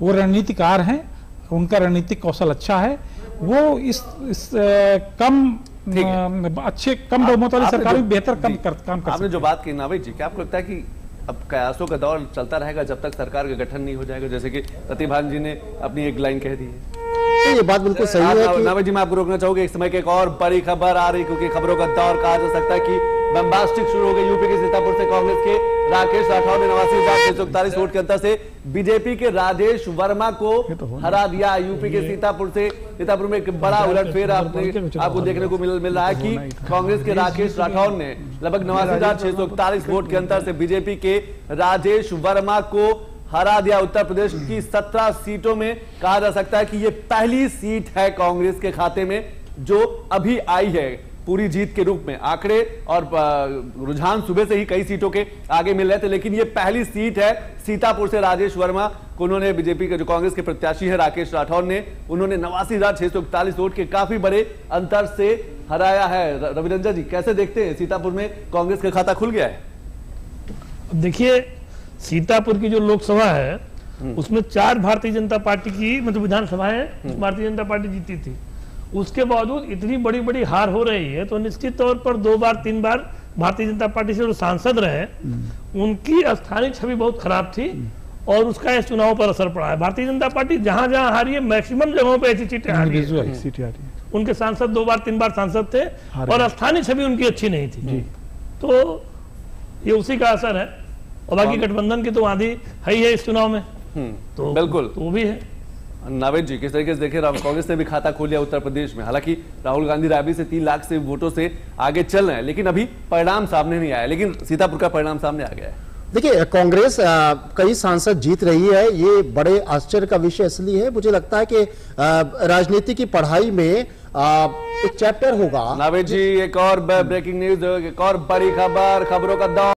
वो रणनीतिकार हैं, उनका रणनीतिक कौशल अच्छा है, वो इस अच्छे कम बहुमत वाली सरकार में बेहतर काम कर आपने जो बात की नावेद जी, क्या आपको लगता है कि अब कयासों का दौर चलता रहेगा जब तक सरकार का गठन नहीं हो जाएगा, जैसे कि प्रतिभाग जी ने अपनी एक लाइन कह दी है? ये बात बिल्कुल सही है कि नावेद जी, मैं आपको रोकना चाहूंगा, एक समय की एक और बड़ी खबर आ रही, क्योंकि खबरों का दौर कहा जा सकता है कि बम्बास्टिक शुरू हो गई। यूपी के सीतापुर से कांग्रेस के राकेश राठौर ने 89,641 वोट के अंतर से बीजेपी के राजेश वर्मा को हरा दिया। यूपी के सीतापुर में एक बड़ा उलटफेर आपको देखने को मिल रहा है कि कांग्रेस के राकेश राठौर ने लगभग 89,641 वोट के अंतर से बीजेपी के राजेश वर्मा को हरा दिया। उत्तर प्रदेश की 17 सीटों में कहा जा सकता है कि ये पहली सीट है कांग्रेस के खाते में जो अभी आई है पूरी जीत के रूप में। आंकड़े और रुझान सुबह से ही कई सीटों के आगे मिल रहे थे, लेकिन ये पहली सीट है सीतापुर से राजेश वर्मा को उन्होंने बीजेपी के जो कांग्रेस के प्रत्याशी है राकेश राठौर ने, उन्होंने 89,641 वोट के काफी बड़े अंतर से हराया है। रविरंजन जी, कैसे देखते हैं, सीतापुर में कांग्रेस का खाता खुल गया है? देखिए, सीतापुर की जो लोकसभा है उसमें 4 भारतीय जनता पार्टी की मतलब विधानसभा है भारतीय जनता पार्टी जीती थी। उसके बावजूद इतनी बड़ी बड़ी हार हो रही है तो निश्चित तौर पर 2 बार 3 बार भारतीय जनता पार्टी से जो सांसद रहे उनकी स्थानीय छवि बहुत खराब थी और उसका इस चुनाव पर असर पड़ा है। भारतीय जनता पार्टी जहां जहां हारी है मैक्सिमम जगहों पे ऐसी सीटें हारी है। उनके सांसद 2 बार 3 बार सांसद थे और स्थानीय छवि उनकी अच्छी नहीं थी, तो ये उसी का असर है। और बाकी गठबंधन की तो आंधी है ही है इस चुनाव में, तो बिल्कुल तो वो भी है। नावेद जी, किस तरीके से देखे, कांग्रेस ने भी खाता खोल लिया उत्तर प्रदेश में। हालांकि राहुल गांधी रायबरेली से 3 लाख से वोटों से आगे चल रहे हैं, लेकिन अभी परिणाम सामने नहीं आया, लेकिन सीतापुर का परिणाम सामने आ गया है। देखिए, कांग्रेस कई सांसद जीत रही है, ये बड़े आश्चर्य का विषय इसलिए है, मुझे लगता है कि राजनीति की पढ़ाई में एक चैप्टर होगा। नावेद जी, एक और ब्रेकिंग न्यूज, एक और बड़ी खबरों का दौर।